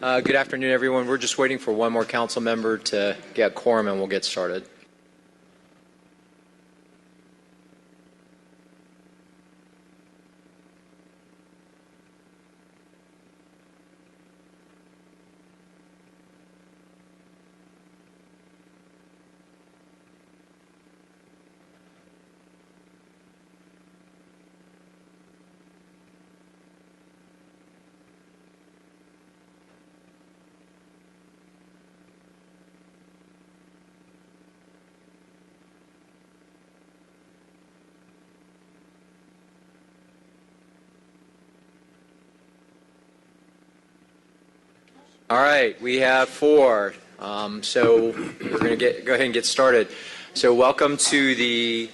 Good afternoon, everyone. We're just waiting for one more council member to get quorum, and we'll get started. All right, we have four. So we're going to go ahead and get started. So welcome to the,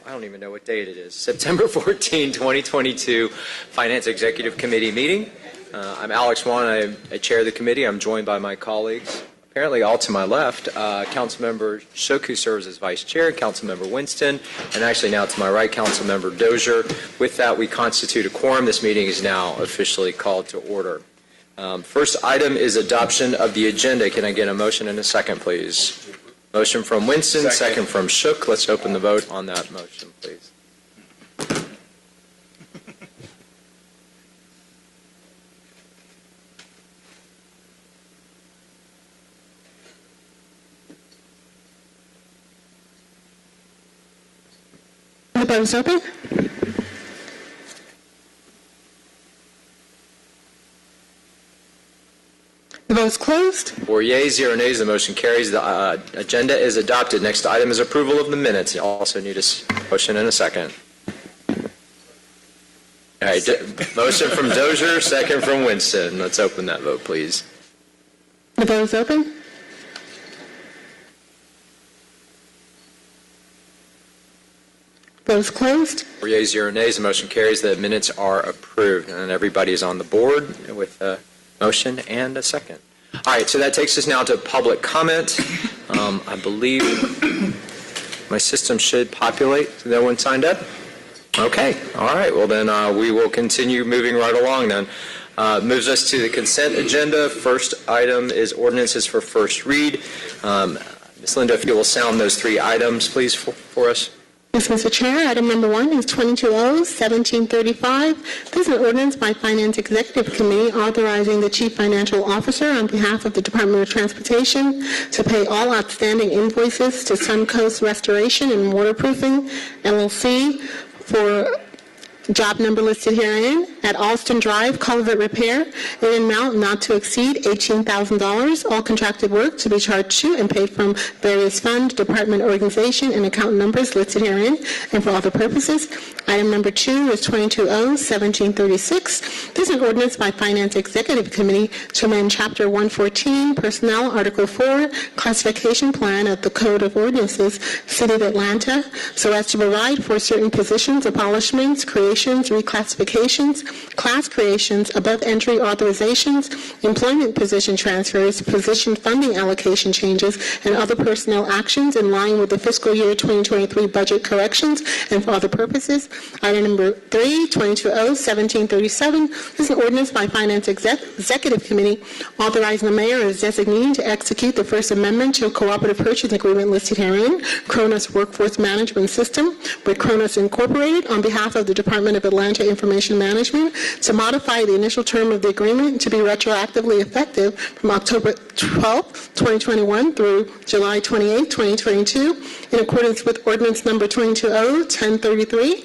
I don't even know what date it is, September 14, 2022 Finance Executive Committee meeting. I'm Alex Wan. I chair the committee. I'm joined by my colleagues. Apparently all to my left, Councilmember Shook, who serves as Vice Chair, Councilmember Winston, and actually now to my right, Councilmember Dozier. With that, we constitute a quorum. This meeting is now officially called to order. First item is adoption of the agenda. Can I get a motion and a second, please? Motion from Winston, second from Shook. Let's open the vote on that motion, please. The vote is open. The vote is closed. 4 yeas, 0 nays. The motion carries. The agenda is adopted. Next item is approval of the minutes. You also need a motion and a second. All right, motion from Dozier, second from Winston. Let's open that vote, please. The vote is open. Vote is closed. 4 yeas, 0 nays. The motion carries. The minutes are approved, and everybody is on the board with a motion and a second. All right, so that takes us now to public comment. I believe my system should populate. Is no one signed up? Okay. All right. Well, then we will continue moving right along then. Moves us to the consent agenda. First item is ordinances for first read. Ms. Linda, if you will sound those three items, please, for us. Yes, Mr. Chair. Item number 1 is 22-1735. This is an ordinance by Finance Executive Committee authorizing the Chief Financial Officer on behalf of the Department of Transportation to pay all outstanding invoices to Suncoast Restoration and Waterproofing, LLC, for job number listed herein at Alston Drive Culvert Repair in an amount not to exceed $18,000. All contracted work to be charged to and paid from various fund, department, organization, and account numbers listed herein and for other purposes. Item number 2 is 22-1736. This is an ordinance by Finance Executive Committee to amend Chapter 114, Personnel, Article 4, Classification Plan of the Code of Ordinances, City of Atlanta, so as to provide for certain positions, abolishments, creations, reclassifications, class creations, above entry authorizations, employment position transfers, position funding allocation changes, and other personnel actions in line with the fiscal year 2023 budget corrections and for other purposes. Item number 3, 22-1737. This is an ordinance by Finance Executive Committee authorizing the mayor as designee to execute the First Amendment to a cooperative purchase agreement listed herein, Kronos Workforce Management System, with Kronos Incorporated on behalf of the Department of Atlanta Information Management to modify the initial term of the agreement to be retroactively effective from October 12, 2021 through July 28, 2022 in accordance with ordinance number 22-1033,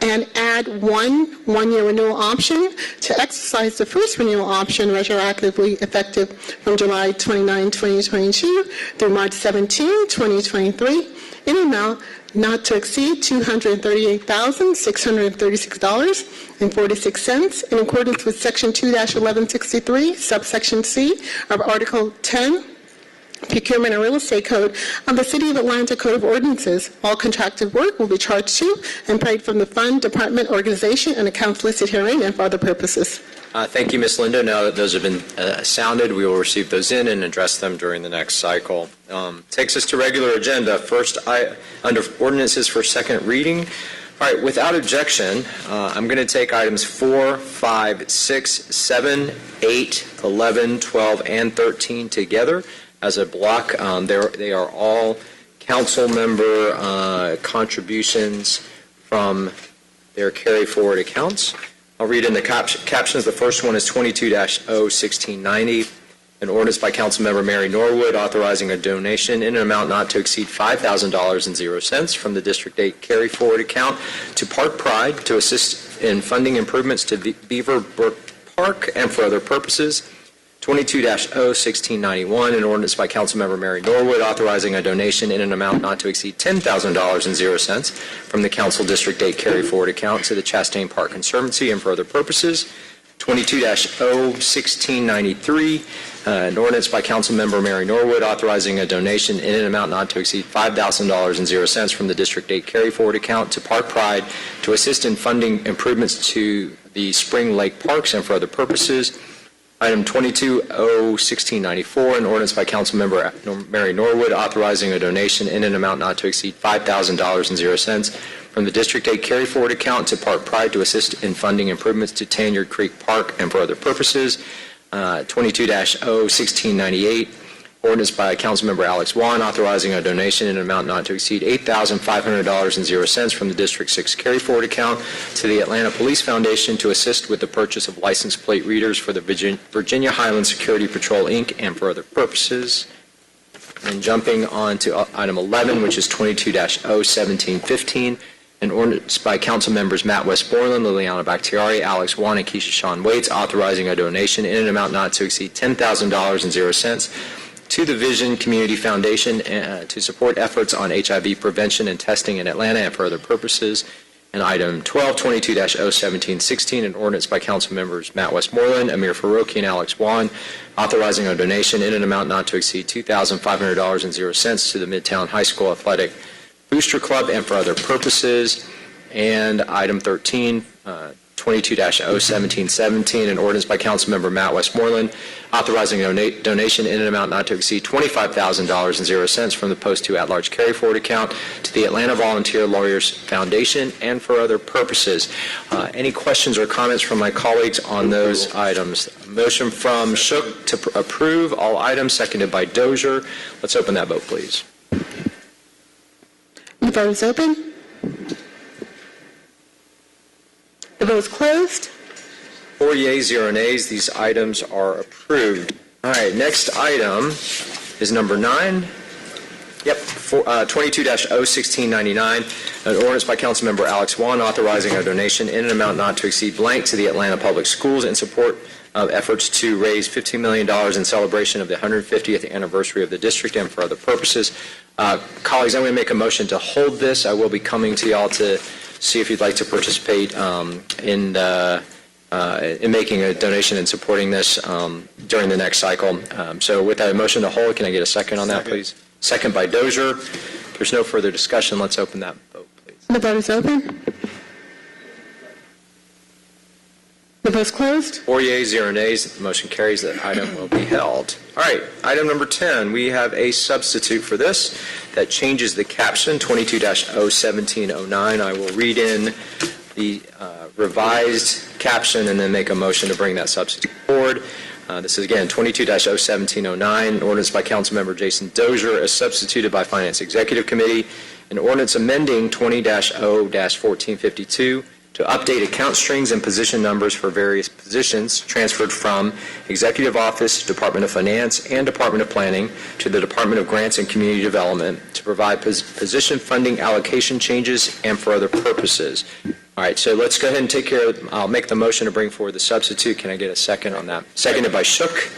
and add one-year renewal option to exercise the first renewal option retroactively effective from July 29, 2022 through March 17, 2023 in an amount not to exceed $238,636.46 in accordance with Section 2-1163, subsection C of Article 10, Procurement and Real Estate Code of the City of Atlanta Code of Ordinances. All contracted work will be charged to and paid from the fund, department, organization, and accounts listed herein and for other purposes. Thank you, Ms. Linda. Now that those have been sounded, we will receive those in and address them during the next cycle. Takes us to regular agenda. First, under ordinances for second reading, All right, without objection, I'm going to take items 4, 5, 6, 7, 8, 11, 12, and 13 together as a block. They are all council member contributions from their carry-forward accounts. I'll read in the captions. The first one is 22-01690, an ordinance by Councilmember Mary Norwood authorizing a donation in an amount not to exceed $5,000.00 from the District 8 carry-forward account to Park Pride to assist in funding improvements to Beaver Brook Park and for other purposes. 22-01691, an ordinance by Councilmember Mary Norwood authorizing a donation in an amount not to exceed $10,000.00 from the Council District 8 carry-forward account to the Chastain Park Conservancy and for other purposes. 22-01693, an ordinance by Councilmember Mary Norwood authorizing a donation in an amount not to exceed $5,000.00 from the District 8 carry-forward account to Park Pride to assist in funding improvements to the Spring Lake Parks and for other purposes. Item 22-01694, an ordinance by Councilmember Mary Norwood authorizing a donation in an amount not to exceed $5,000.00 from the District 8 carry-forward account to Park Pride to assist in funding improvements to Tanyard Creek Park and for other purposes. 22-01698, ordinance by Councilmember Alex Wan authorizing a donation in an amount not to exceed $8,500.00 from the District 6 carry-forward account to the Atlanta Police Foundation to assist with the purchase of license plate readers for the Virginia Highland Security Patrol, Inc., and for other purposes. And jumping on to item 11, which is 22-01715, an ordinance by Council members Matt Westmoreland, Liliana Bakhtiari, Alex Wan, and Keisha Sean Waits authorizing a donation in an amount not to exceed $10,000.00 to the Vision Community Foundation to support efforts on HIV prevention and testing in Atlanta and for other purposes. And item 12, 22-01716, an ordinance by Council members Matt Westmoreland, Amir Faroki, and Alex Wan authorizing a donation in an amount not to exceed $2,500.00 to the Midtown High School Athletic Booster Club and for other purposes. And item 13, 22-01717, an ordinance by Councilmember Matt Westmoreland authorizing a donation in an amount not to exceed $25,000.00 from the Post 2 at-large carry-forward account to the Atlanta Volunteer Lawyers Foundation and for other purposes. Any questions or comments from my colleagues on those items? Motion from Shook to approve all items, seconded by Dozier. Let's open that vote, please. The vote is open. The vote is closed. 4 yeas, 0 nays. These items are approved. All right, next item is number 9. 22-01699, an ordinance by Councilmember Alex Wan authorizing a donation in an amount not to exceed blank to the Atlanta Public Schools in support of efforts to raise $15 million in celebration of the 150th anniversary of the district and for other purposes. Colleagues, I'm going to make a motion to hold this. I will be coming to y'all to see if you'd like to participate in making a donation and supporting this during the next cycle. So with that motion to hold, can I get a second on that, please? Second by Dozier. If there's no further discussion, let's open that vote, please. The vote is open. The vote is closed. 4 yeas, 0 nays. The motion carries. That item will be held. All right, item number 10. We have a substitute for this that changes the caption, 22-01709. I will read in the revised caption and then make a motion to bring that substitute forward. This is, again, 22-01709, an ordinance by Councilmember Jason Dozier as substituted by Finance Executive Committee, an ordinance amending 20-0-1452 to update account strings and position numbers for various positions transferred from Executive Office, Department of Finance, and Department of Planning to the Department of Grants and Community Development to provide position funding allocation changes and for other purposes. All right, so let's go ahead and take care of, I'll make the motion to bring forward the substitute. Can I get a second on that? Seconded by Shook.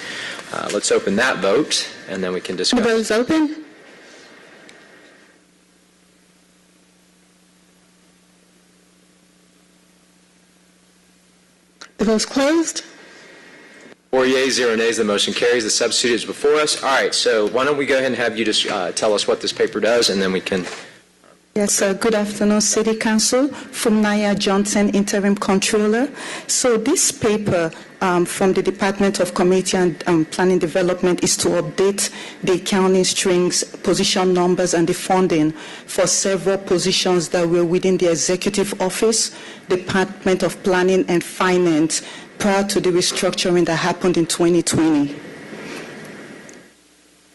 Let's open that vote, and then we can discuss. The vote is open. The vote is closed. 4 yeas, 0 nays. The motion carries. The substitute is before us. All right, so why don't we go ahead and have you just tell us what this paper does, and then we can... Yes, good afternoon, City Council. From Naya Johnson, Interim Controller. So this paper from the Department of Community and Planning Development is to update the accounting strings, position numbers, and the funding for several positions that were within the Executive Office, Department of Planning and Finance, prior to the restructuring that happened in 2020.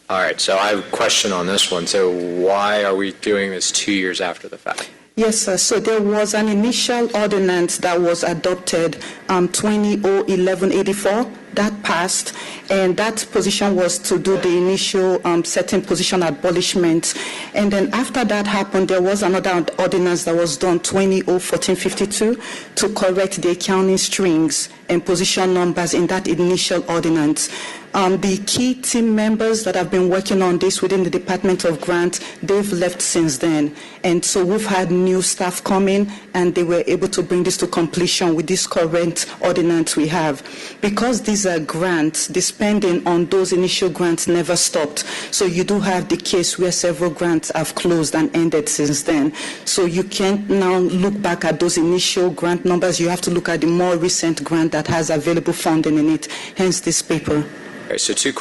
All right, so I have a question on this one. So why are we doing this 2 years after the fact? Yes, sir. So there was an initial ordinance that was adopted, 2011-84, that passed, and that position was to do the initial certain position abolishment. And then after that happened, there was another ordinance that was done, 2014-52, to correct the accounting strings and position numbers in that initial ordinance. The key team members that have been working on this within the Department of Grant, they've left since then. And so we've had new staff come in, and they were able to bring this to completion with this current ordinance we have. Because these are grants, the spending on those initial grants never stopped. So you do have the case where several grants have closed and ended since then. So you can't now look back at those initial grant numbers. You have to look at the more recent grant that has available funding in it, hence this paper. Okay, so two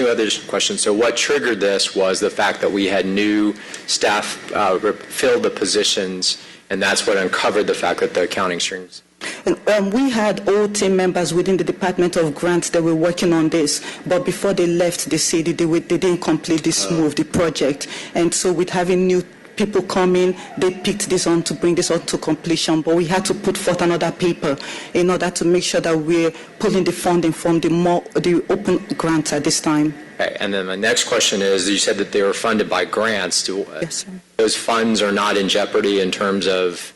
other questions. So what triggered this was the fact that we had new staff fill the positions, and that's what uncovered the fact that the accounting strings. We had old team members within the Department of Grants that were working on this, but before they left the city, they didn't complete this move, the project. And so with having new people come in, they picked this on to bring this on to completion, but we had to put forth another paper in order to make sure that we're pulling the funding from the open grants at this time. Okay, and then my next question is, you said that they were funded by grants. Yes, sir. Those funds are not in jeopardy in terms of,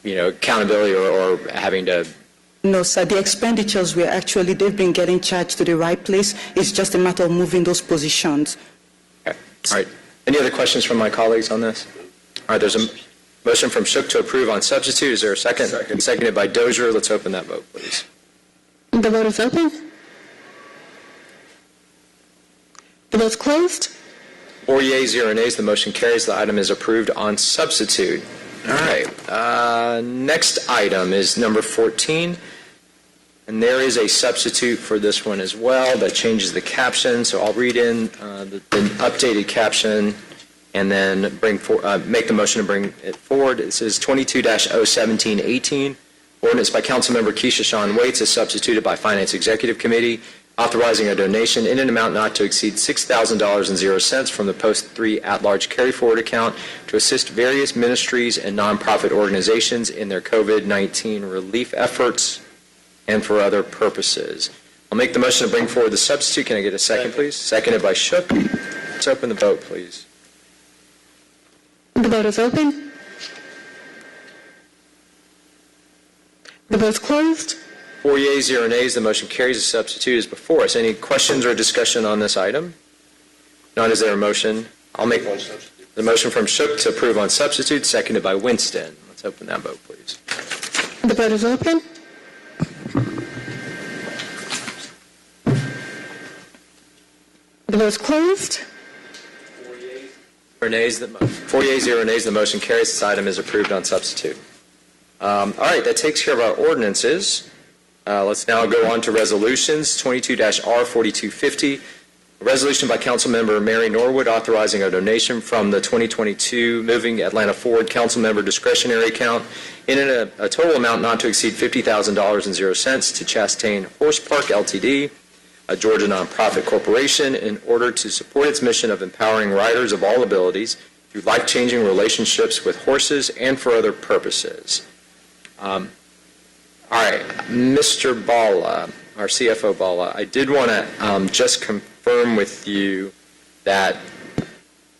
accountability or having to... No, sir. The expenditures were actually, they've been getting charged to the right place. It's just a matter of moving those positions. Okay, all right. Any other questions from my colleagues on this? All right, there's a motion from Shook to approve on substitute. Is there a second? Seconded by Dozier. Let's open that vote, please. The vote is open. The vote's closed. 4 yeas, 0 nays. The motion carries. The item is approved on substitute. All right. Next item is number 14. And there is a substitute for this one as well that changes the caption. So I'll read in the updated caption and then make the motion to bring it forward. It says 22-01718, ordinance by Councilmember Keisha Shawn Waits, as substituted by Finance Executive Committee, authorizing a donation in an amount not to exceed $6,000.00 from the Post 3 at-large carry-forward account to assist various ministries and nonprofit organizations in their COVID-19 relief efforts and for other purposes. I'll make the motion to bring forward the substitute. Can I get a second, please? Seconded by Shook. Let's open the vote, please. The vote is open. The vote's closed. 4 yeas, 0 nays. The motion carries. The substitute is before us. Any questions or discussion on this item? None. Is there a motion? I'll make the motion from Shook to approve on substitute, seconded by Winston. Let's open that vote, please. The vote is open. The vote is closed. 4 yeas, 0 nays. The motion carries. This item is approved on substitute. All right, that takes care of our ordinances. Let's now go on to resolutions. 22-R4250, a resolution by Councilmember Mary Norwood authorizing a donation from the 2022 Moving Atlanta Forward Councilmember discretionary account in a total amount not to exceed $50,000.00 to Chastain Horse Park Ltd., a Georgia nonprofit corporation, in order to support its mission of empowering riders of all abilities through life-changing relationships with horses and for other purposes. All right, Mr. Bala, our CFO Bala, I did want to just confirm with you that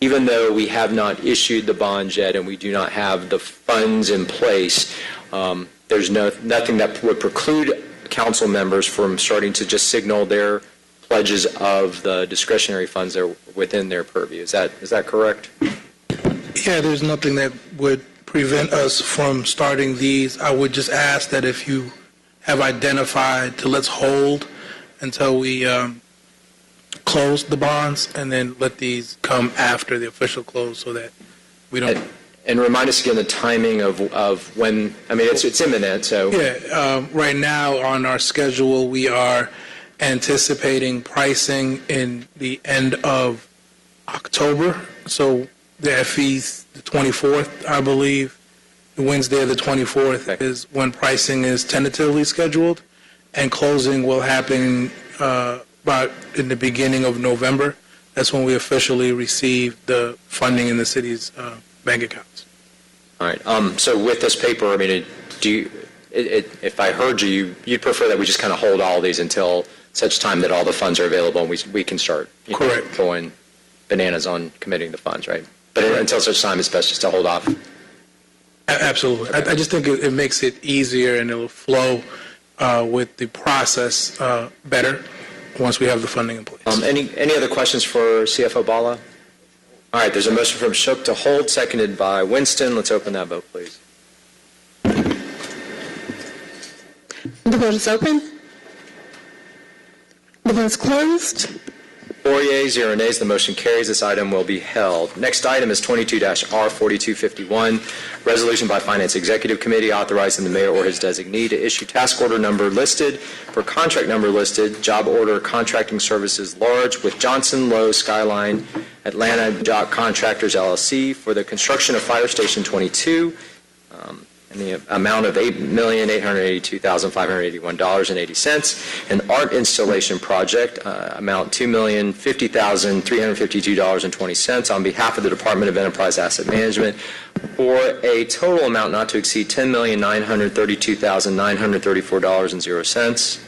even though we have not issued the bonds yet and we do not have the funds in place, there's nothing that would preclude council members from starting to just signal their pledges of the discretionary funds that are within their purview. Is that correct? Yeah, there's nothing that would prevent us from starting these. I would just ask that if you have identified to let's hold until we close the bonds and then let these come after the official close so that we don't... And remind us again the timing of when, I mean, it's imminent, so. Yeah, right now on our schedule, we are anticipating pricing in the end of October. So the FE's the 24th, I believe. The Wednesday of the 24th Okay. is when pricing is tentatively scheduled, and closing will happen about in the beginning of November. That's when we officially receive the funding in the city's bank accounts. All right, so with this paper, I mean, if I heard you, you'd prefer that we just kind of hold all these until such time that all the funds are available and we can start Correct. going bananas on committing the funds, right? But until such time, it's best just to hold off. Absolutely. I just think it makes it easier and it'll flow with the process better once we have the funding in place. Any other questions for CFO Bala? All right, there's a motion from Shook to hold, seconded by Winston. Let's open that vote, please. The vote is open. The vote is closed. 4 yeas, 0 nays, the motion carries. This item will be held. Next item is 22-R4251, resolution by Finance Executive Committee authorizing the mayor or his designee to issue task order number listed for contract number listed, job order contracting services large with Johnson Lowe Skyline Atlanta Dock Contractors LLC for the construction of Fire Station 22 in the amount of $8,882,581.80. An art installation project, amount $2,050,352.20 on behalf of the Department of Enterprise Asset Management for a total amount not to exceed $10,932,934.00.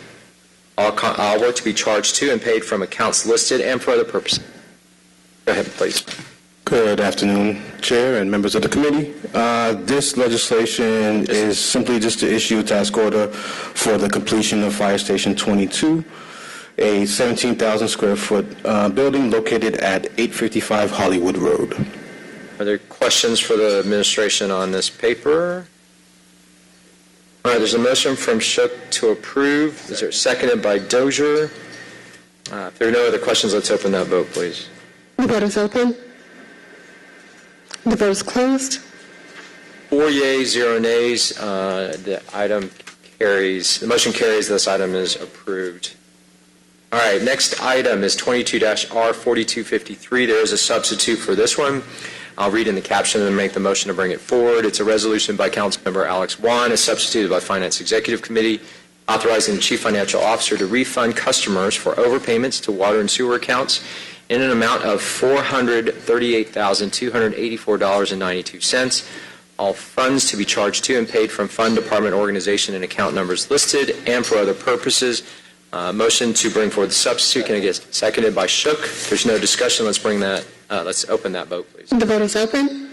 All work to be charged to and paid from accounts listed and for other purposes. Go ahead, please. Good afternoon, Chair and members of the committee. This legislation is simply just to issue a task order for the completion of Fire Station 22, a 17,000 square foot building located at 855 Hollywood Road. Are there questions for the administration on this paper? All right, there's a motion from Shook to approve. Is there seconded by Dozier? If there are no other questions, let's open that vote, please. The vote is open. The vote is closed. 4 yeas, 0 nays. The item carries. The motion carries. This item is approved. All right, next item is 22-R4253. There is a substitute for this one. I'll read in the caption and make the motion to bring it forward. It's a resolution by Councilmember Alex Wan, as substituted by Finance Executive Committee, authorizing the Chief Financial Officer to refund customers for overpayments to water and sewer accounts in an amount of $438,284.92. All funds to be charged to and paid from fund, department, organization, and account numbers listed and for other purposes. Motion to bring forward the substitute. Can I get seconded by Shook? If there's no discussion, let's bring that. Let's open that vote, please. The vote is open.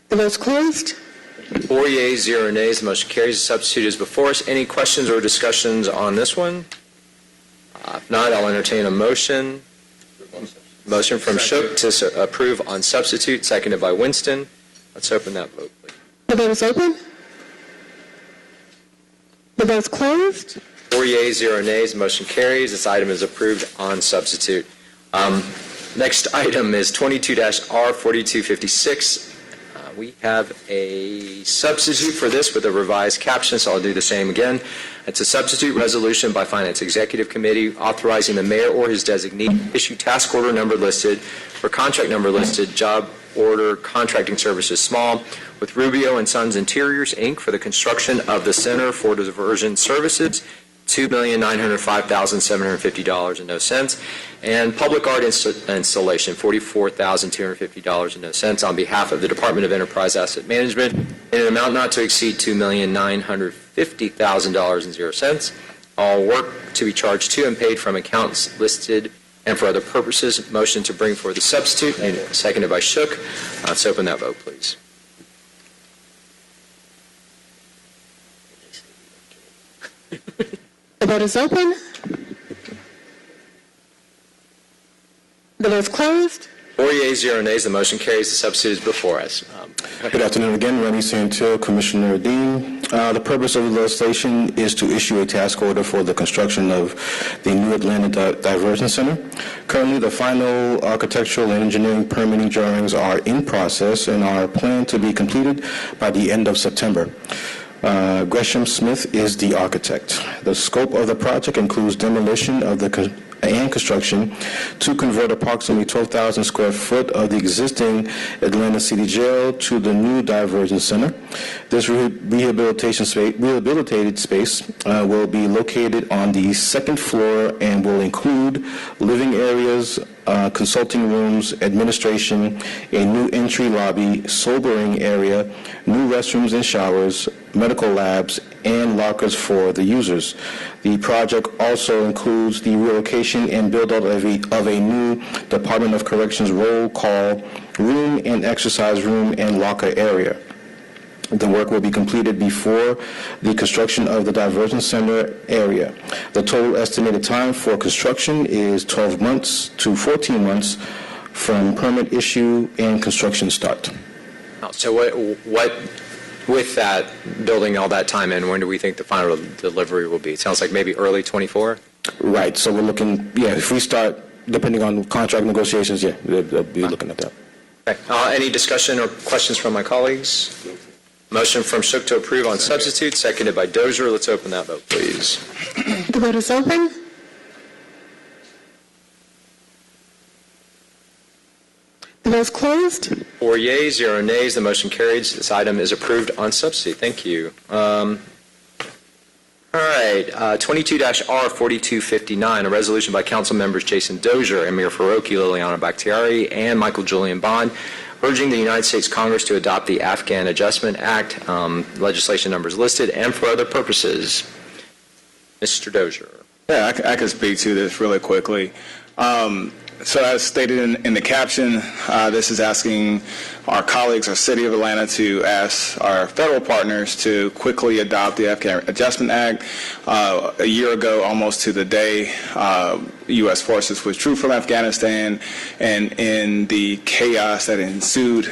The vote is closed. 4 yeas, 0 nays. The motion carries. The substitute is before us. Any questions or discussions on this one? If not, I'll entertain a motion. Motion from Shook to approve on substitute, seconded by Winston. Let's open that vote, please. The vote is open. The vote is closed. 4 yeas, 0 nays. The motion carries. This item is approved on substitute. Next item is 22-R4256. We have a substitute for this with a revised caption, so I'll do the same again. It's a substitute resolution by Finance Executive Committee authorizing the mayor or his designee to issue task order number listed for contract number listed, job order contracting services small, with Rubio and Sons Interiors, Inc. for the construction of the Center for Diversion Services, $2,905,750.00, and public art installation, $44,250.00 on behalf of the Department of Enterprise Asset Management in an amount not to exceed $2,950,000.00. All work to be charged to and paid from accounts listed and for other purposes. Motion to bring forward the substitute, seconded by Shook. Let's open that vote, please. The vote is open. The vote is closed. 4 yeas, 0 nays. The motion carries. The substitute is before us. Good afternoon again, Rennie Santil, Commissioner Dean. The purpose of the legislation is to issue a task order for the construction of the New Atlanta Diversion Center. Currently, the final architectural and engineering permitting drawings are in process and are planned to be completed by the end of September. Gresham Smith is the architect. The scope of the project includes demolition of and construction to convert approximately 12,000 square foot of the existing Atlanta City Jail to the new diversion center. This rehabilitated space will be located on the second floor and will include living areas, consulting rooms, administration, a new entry lobby, sobering area, new restrooms and showers, medical labs, and lockers for the users. The project also includes the relocation and build-out of a new Department of Corrections roll call room and exercise room and locker area. The work will be completed before the construction of the diversion center area. The total estimated time for construction is 12 months to 14 months from permit issue and construction start. So what with that, building all that time in, when do we think the final delivery will be? It sounds like maybe early 24? Right, so we're looking, if we start, depending on contract negotiations, we'll be looking at that. Okay. Any discussion or questions from my colleagues? Motion from Shook to approve on substitute, seconded by Dozier. Let's open that vote, please. The vote is open. The vote is closed. 4 yeas, 0 nays. The motion carries. This item is approved on substitute. Thank you. All right, 22-R4259, a resolution by council members Jason Dozier, Amir Faroqi, Liliana Bakhtiari, and Michael Julian Bond, urging the United States Congress to adopt the Afghan Adjustment Act, legislation numbers listed, and for other purposes. Mr. Dozier. Yeah, I can speak to this really quickly. So as stated in the caption, this is asking our colleagues, our City of Atlanta, to ask our federal partners to quickly adopt the Afghan Adjustment Act. A year ago, almost to the day, U.S. forces withdrew from Afghanistan, and in the chaos that ensued,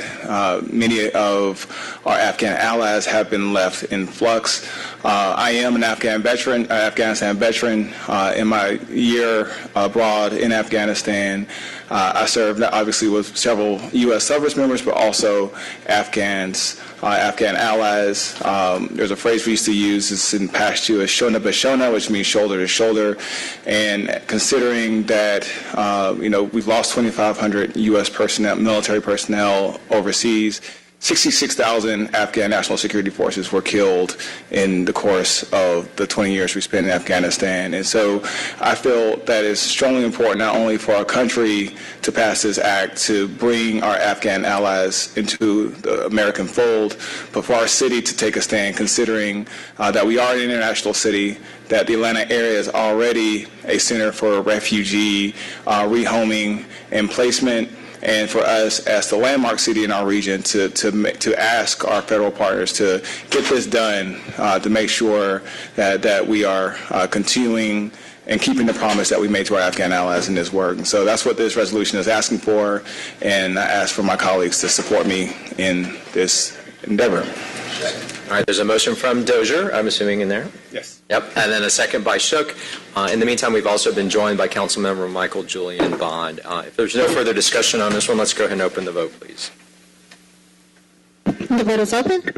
many of our Afghan allies have been left in flux. I am an Afghanistan veteran. In my year abroad in Afghanistan, I served obviously with several U.S. service members, but also Afghan allies. There's a phrase we used to use, it's in Pashto, as Shona Bashona, which means shoulder to shoulder. And considering that, we've lost 2,500 U.S. personnel, military personnel overseas, 66,000 Afghan national security forces were killed in the course of the 20 years we spent in Afghanistan. And so I feel that it's strongly important not only for our country to pass this act to bring our Afghan allies into the American fold, but for our city to take a stand, considering that we are an international city, that the Atlanta area is already a center for refugee rehoming and placement, and for us as the landmark city in our region to ask our federal partners to get this done, to make sure that we are continuing and keeping the promise that we made to our Afghan allies in this work. And so that's what this resolution is asking for, and I ask for my colleagues to support me in this endeavor. All right, there's a motion from Dozier, I'm assuming, in there? Yes. Yep, and then a second by Shook. In the meantime, we've also been joined by Councilmember Michael Julian Bond. If there's no further discussion on this one, let's go ahead and open the vote, please. The vote is open.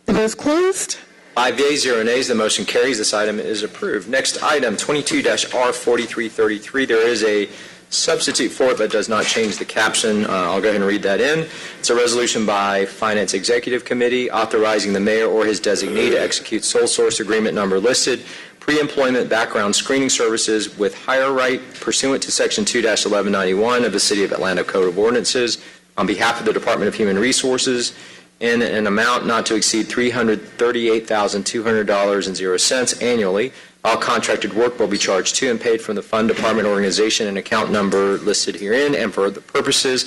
The vote is closed. 5 yeas, 0 nays. The motion carries. This item is approved. Next item, 22-R4333. There is a substitute for it, but does not change the caption. I'll go ahead and read that in. It's a resolution by Finance Executive Committee authorizing the mayor or his designee to execute sole source agreement number listed, pre-employment background screening services with Hire Right pursuant to Section 2-1191 of the City of Atlanta Code of Ordinances on behalf of the Department of Human Resources in an amount not to exceed $338,200.00 annually. All contracted work will be charged to and paid from the fund department organization and account number listed herein and for the purposes.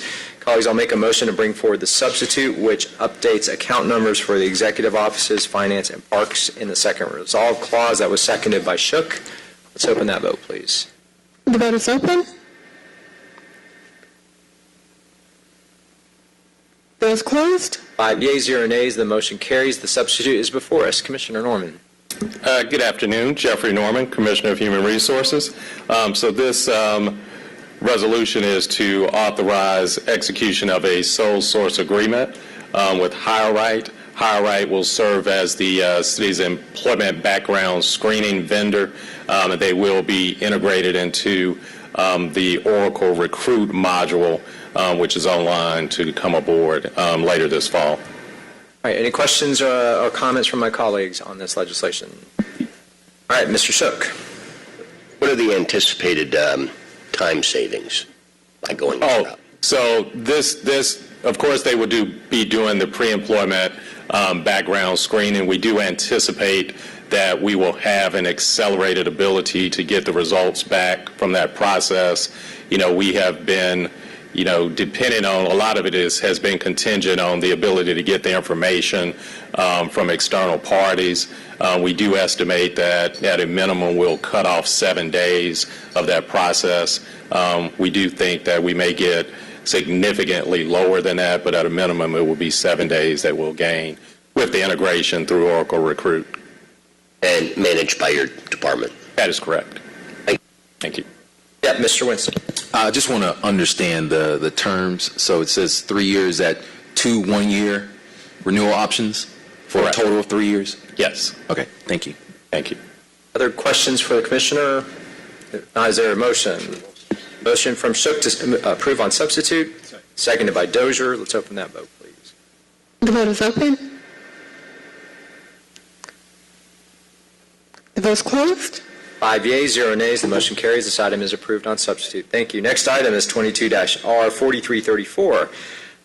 Colleagues, I'll make a motion to bring forward the substitute, which updates account numbers for the executive offices, finance, and parks in the second resolve clause. That was seconded by Shook. Let's open that vote, please. The vote is open. Vote is closed. 5 yeas, 0 nays. The motion carries. The substitute is before us. Commissioner Norman. Good afternoon. Jeffrey Norman, Commissioner of Human Resources. So this resolution is to authorize execution of a sole source agreement with HireRight. HireRight will serve as the city's employment background screening vendor. They will be integrated into the Oracle Recruit module, which is online to come aboard later this fall. All right, any questions or comments from my colleagues on this legislation? All right, Mr. Shook. What are the anticipated time savings by going this route? So this, of course, they would be doing the pre-employment background screening. We do anticipate that we will have an accelerated ability to get the results back from that process. We have been, depending on, a lot of it has been contingent on the ability to get the information from external parties. We do estimate that at a minimum we'll cut off 7 days of that process. We do think that we may get significantly lower than that, but at a minimum it will be 7 days that we'll gain with the integration through Oracle Recruit. And managed by your department? That is correct. Thank you. Yeah, Mr. Winston. I just want to understand the terms. So it says 3 years at 2 1-year renewal options for Correct. a total of 3 years? Yes. Okay, thank you. Thank you. Other questions for the Commissioner? Is there a motion? Motion from Shook to approve on substitute, seconded by Dozier. Let's open that vote, please. The vote is open. The vote is closed. 5 yeas, 0 nays. The motion carries. This item is approved on substitute. Thank you. Next item is 22-R4334.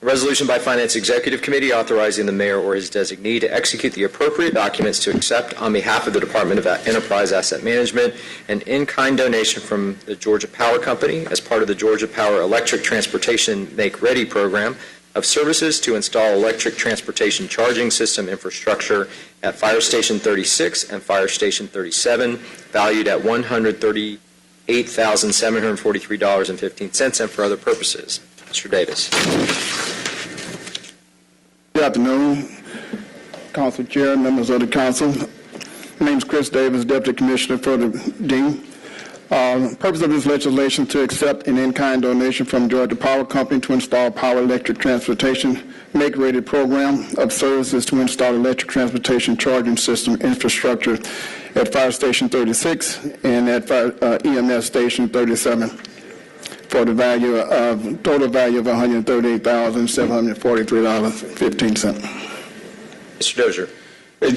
A resolution by Finance Executive Committee authorizing the mayor or his designee to execute the appropriate documents to accept on behalf of the Department of Enterprise Asset Management an in-kind donation from the Georgia Power Company as part of the Georgia Power Electric Transportation Make Ready program of services to install electric transportation charging system infrastructure at Fire Station 36 and Fire Station 37, valued at $138,743.15, and for other purposes. Mr. Davis. Good afternoon, Council Chair, members of the council. My name is Chris Davis, Deputy Commissioner for the Dean. Purpose of this legislation to accept an in-kind donation from Georgia Power Company to install power electric transportation make-ready program of services to install electric transportation charging system infrastructure at Fire Station 36 and at EMS Station 37 for the total value of $138,743.15. Mr. Dozier. I'm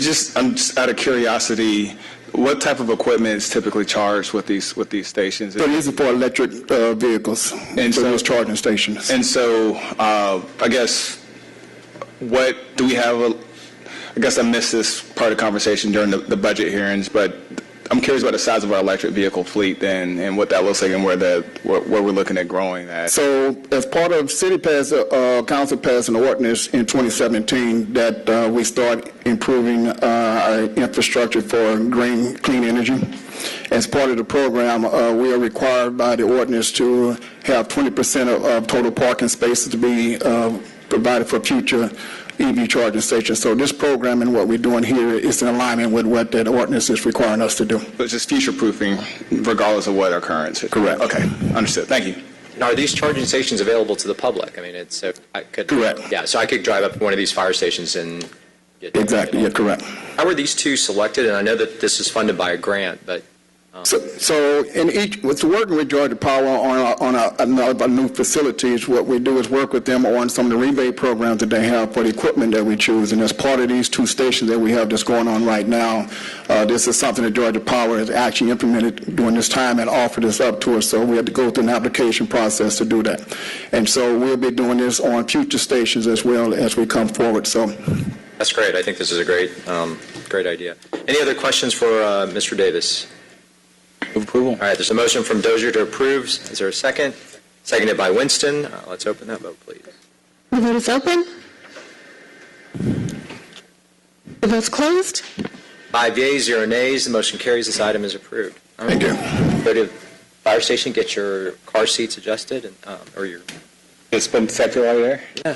just out of curiosity, what type of equipment is typically charged with these stations? So these are for electric vehicles and so those charging stations. And so, I guess, what do we have? I guess I missed this part of the conversation during the budget hearings, but I'm curious about the size of our electric vehicle fleet then, and what that looks like, and where we're looking at growing that. So, as part of council passed an ordinance in 2017 that we start improving our infrastructure for clean energy. As part of the program, we are required by the ordinance to have 20% of total parking spaces to be provided for future EV charging stations. So this program and what we're doing here is in alignment with what that ordinance is requiring us to do. So it's just future-proofing regardless of what our current situation. Correct. Okay, understood. Thank you. Now, are these charging stations available to the public? I mean, I could. Correct. Yeah, so I could drive up to one of these fire stations and get. Exactly, yeah, correct. How were these two selected? And I know that this is funded by a grant, but. So in with working with Georgia Power on a new facilities, what we do is work with them on some of the rebate programs that they have for the equipment that we choose. And as part of these two stations that we have that's going on right now, this is something that Georgia Power has actually implemented during this time and offered this up to us. So we had to go through an application process to do that. And so we'll be doing this on future stations as well as we come forward. So. That's great. I think this is a great idea. Any other questions for Mr. Davis? Move approval. All right, there's a motion from Dozier to approve. Is there a second? seconded by Winston. Let's open that vote, please. The vote is open. The vote's closed. 5 yeas, 0 nays. The motion carries. This item is approved. All right. Thank you. Go to fire station, get your car seats adjusted, and, or your It's been Tesla while you're there?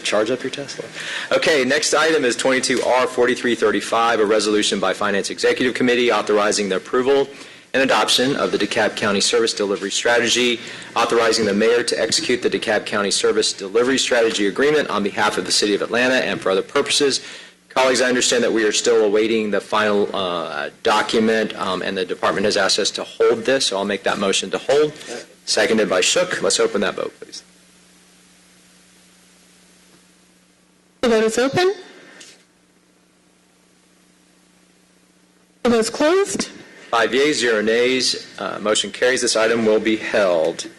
charge up your Tesla. Okay, next item is 22R4335, a resolution by Finance Executive Committee authorizing the approval and adoption of the DeKalb County Service Delivery Strategy, authorizing the mayor to execute the DeKalb County Service Delivery Strategy Agreement on behalf of the City of Atlanta and for other purposes. Colleagues, I understand that we are still awaiting the final document, and the department has asked us to hold this, so I'll make that motion to hold. Seconded by Shook. Let's open that vote, please. The vote is open. The vote is closed. 5 yeas, 0 nays. Motion carries. This item will be held.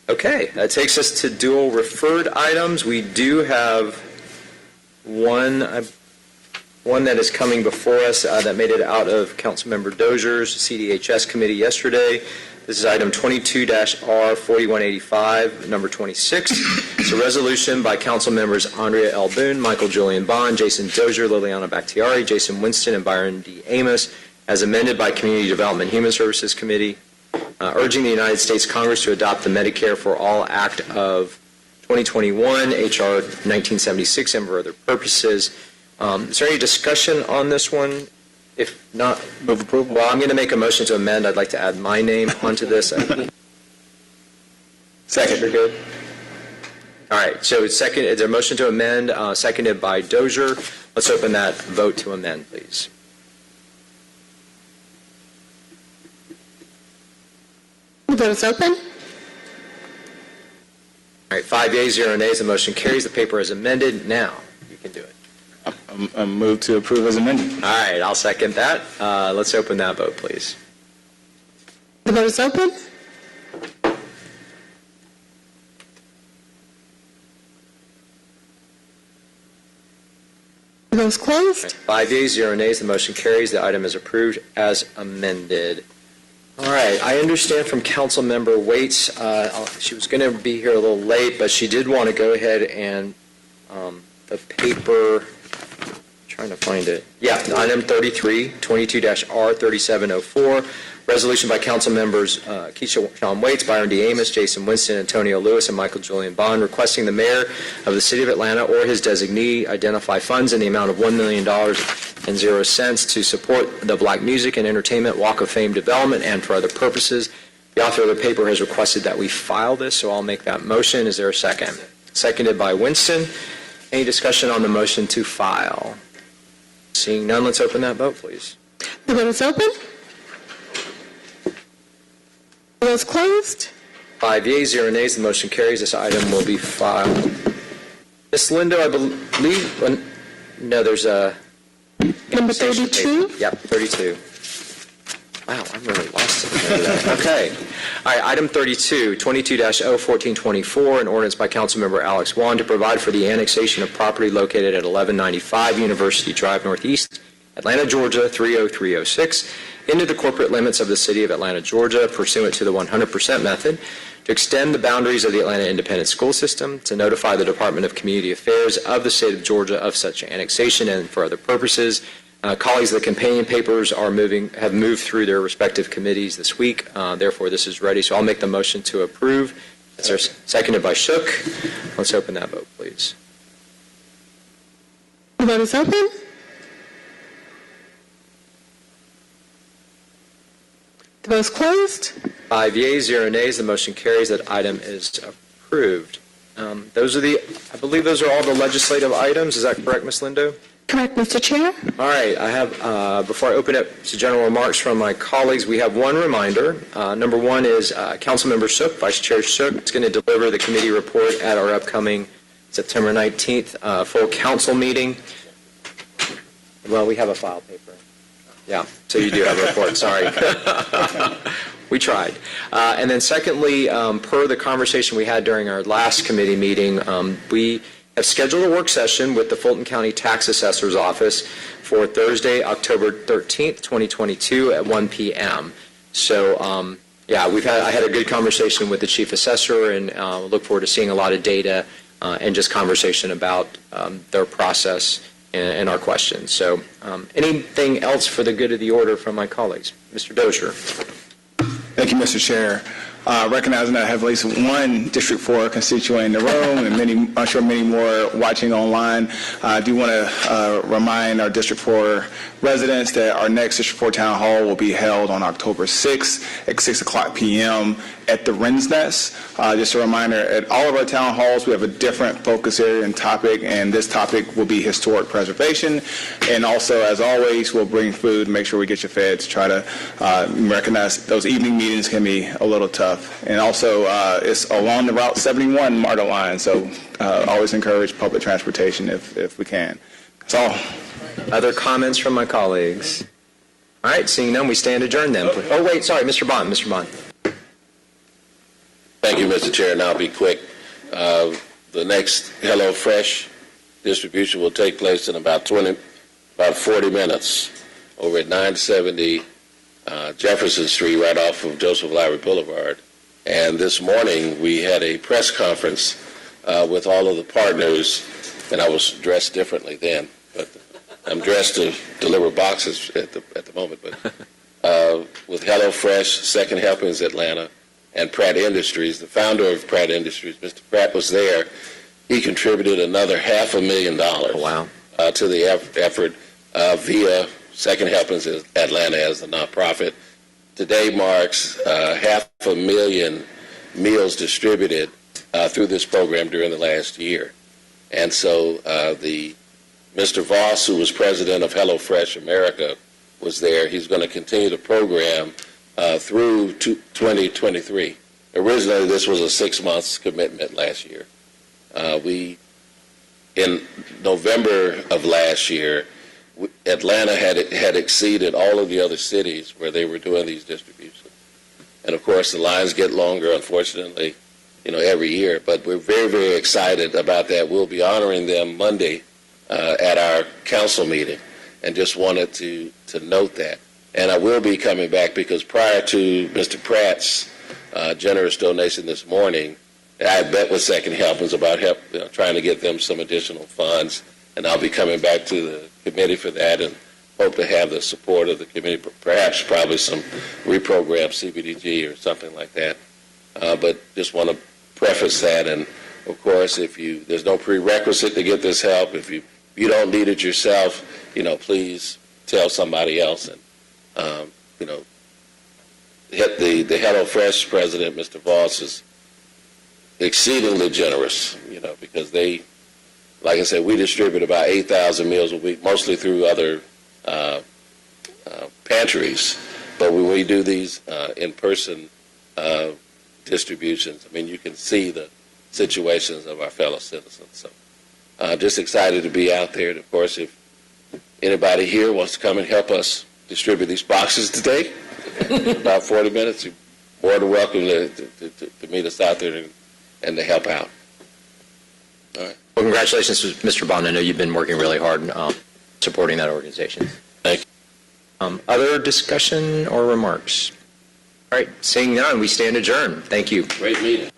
Okay, that takes us to dual referred items. We do have one that is coming before us that made it out of Councilmember Dozier's CDHS committee yesterday. This is item 22-R4185, number 26. It's a resolution by council members Andrea L. Boone, Michael Julian Bond, Jason Dozier, Liliana Bakhtiari, Jason Winston, and Byron D. Amos, as amended by Community Development and Human Services Committee, urging the United States Congress to adopt the Medicare for All Act of 2021, H.R. 1976, and for other purposes. Is there any discussion on this one? If not, Move approval. well, I'm going to make a motion to amend. I'd like to add my name onto this. Second. You're good? All right, so it's second, is there a motion to amend, seconded by Dozier? Let's open that vote to amend, please. The vote is open. All right, 5 yeas, 0 nays, the motion carries. The paper is amended. Now, you can do it. I move to approve as amended. All right, I'll second that. Let's open that vote, please. The vote is open. The vote is closed. 5 yeas, 0 nays, the motion carries. The item is approved as amended. All right, I understand from Councilmember Waits, she was going to be here a little late, but she did want to go ahead and the paper, trying to find it. Yeah, item 33, 22-R3704, resolution by council members Keisha Sean Waits, Byron D. Amos, Jason Winston, Antonio Lewis, and Michael Julian Bond, requesting the mayor of the city of Atlanta or his designee identify funds in the amount of $1 million and 0 cents to support the Black Music and Entertainment Walk of Fame development and for other purposes. The author of the paper has requested that we file this, so I'll make that motion. Is there a second? Seconded by Winston. Any discussion on the motion to file? Seeing none, let's open that vote, please. The vote is open. The vote is closed. 5 yeas, 0 nays, the motion carries. This item will be filed. Ms. Lindo, I believe, no, there's a... Number 32? Yep, 32. Wow, I'm really lost in that. Okay. All right, item 32, 22-01424, an ordinance by Councilmember Alex Wong to provide for the annexation of property located at 1195 University Drive Northeast, Atlanta, Georgia, 30306, into the corporate limits of the city of Atlanta, Georgia, pursuant to the 100% method, to extend the boundaries of the Atlanta Independent School System, to notify the Department of Community Affairs of the state of Georgia of such annexation and for other purposes. Colleagues, the companion papers have moved through their respective committees this week. Therefore, this is ready. So I'll make the motion to approve. Is there seconded by Shook? Let's open that vote, please. The vote is open. The vote is closed. 5 yeas, 0 nays. The motion carries. That item is approved. I believe those are all the legislative items. Is that correct, Ms. Lindo? Correct, Mr. Chair. All right, I have, before I open up to general remarks from my colleagues, we have one reminder. Number one is Councilmember Shook, Vice Chair Shook, is going to deliver the committee report at our upcoming September 19th full council meeting. Well, we have a file paper. Yeah, so you do have a report, sorry. We tried. And then secondly, per the conversation we had during our last committee meeting, we have scheduled a work session with the Fulton County Tax Assessor's Office for Thursday, October 13th, 2022 at 1 p.m. So Yeah, I had a good conversation with the chief assessor, and look forward to seeing a lot of data and just conversation about their process and our questions. So anything else for the good of the order from my colleagues? Mr. Dozier. Thank you, Mr. Chair. Recognizing that I have at least one District 4 constituent in the room and I'm sure many more watching online, I do want to remind our District 4 residents that our next District 4 Town Hall will be held on October 6th at 6 o'clock p.m. at the Wren's Nest. Just a reminder, at all of our town halls, we have a different focus area and topic, and this topic will be historic preservation. And also, as always, we'll bring food, make sure we get you fed to try to recognize those evening meetings can be a little tough. And also, it's along the Route 71 MARTA line, so always encourage public transportation if we can. That's all. Other comments from my colleagues? All right, seeing none, we stand adjourned then. Oh, wait, sorry, Mr. Bond. Mr. Bond. Thank you, Mr. Chair, and I'll be quick. The next HelloFresh distribution will take place in about 40 minutes over at 970 Jefferson Street, right off of Joseph Lowry Boulevard. And this morning, we had a press conference with all of the partners, and I was dressed differently then, but I'm dressed to deliver boxes at the moment. But with HelloFresh, Second Helpings Atlanta, and Pratt Industries, the founder of Pratt Industries, Mr. Pratt, was there. He contributed another $500,000 Wow. To the effort via Second Helpings Atlanta as a nonprofit. Today marks 500,000 meals distributed through this program during the last year. And so Mr. Voss, who was president of HelloFresh America, was there. He's going to continue the program through 2023. Originally, this was a 6-month commitment last year. In November of last year, Atlanta had exceeded all of the other cities where they were doing these distributions. And of course, the lines get longer, unfortunately, every year. But we're very, very excited about that. We'll be honoring them Monday at our council meeting, and just wanted to note that. And I will be coming back because prior to Mr. Pratt's generous donation this morning, I met with Second Helpings about trying to get them some additional funds, and I'll be coming back to the committee for that and hope to have the support of the committee, perhaps probably some reprogrammed CBDG or something like that. But just want to preface that, and of course, there's no prerequisite to get this help. If you don't need it yourself, please tell somebody else. And the HelloFresh president, Mr. Voss, is exceedingly generous, because they, like I said, we distribute about 8,000 meals a week, mostly through other pantries. But when we do these in-person distributions, you can see the situations of our fellow citizens. So just excited to be out there. And of course, if anybody here wants to come and help us distribute these boxes today, about 40 minutes, you're more than welcome to meet us out there and to help out. All right. Well, congratulations, Mr. Bond. I know you've been working really hard supporting that organization. Thank you. Other discussion or remarks? All right, seeing none, we stand adjourned. Thank you. Great meeting.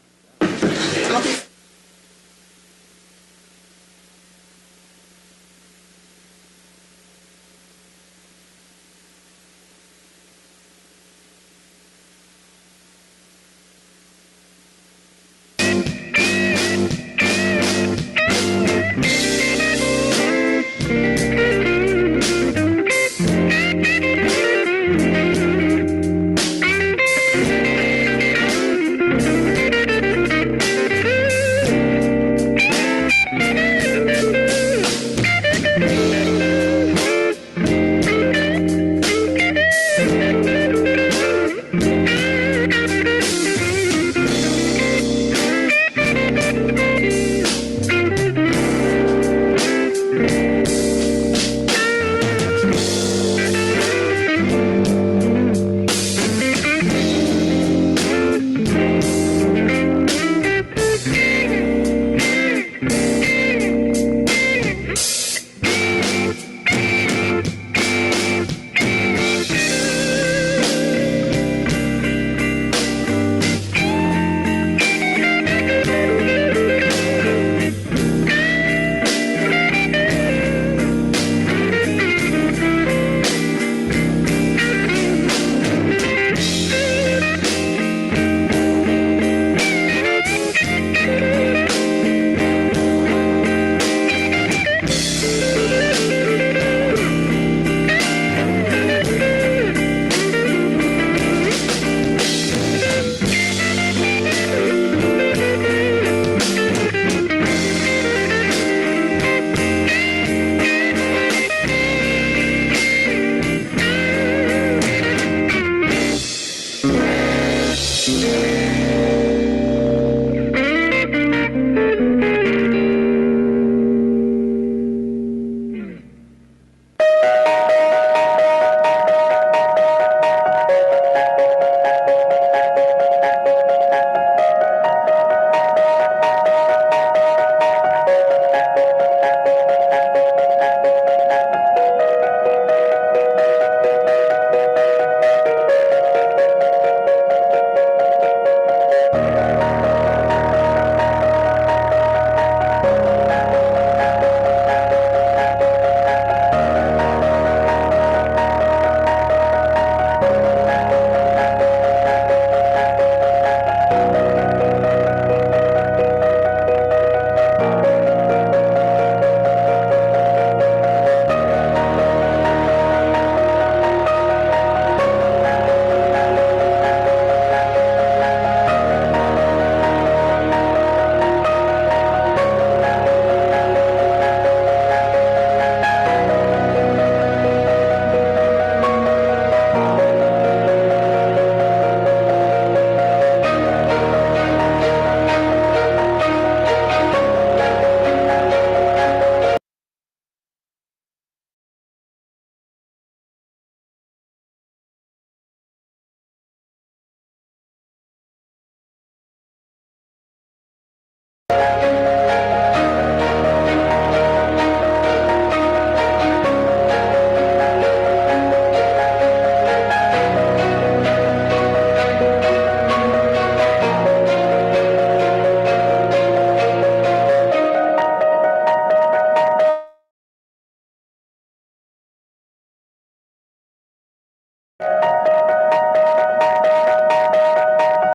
Thank you.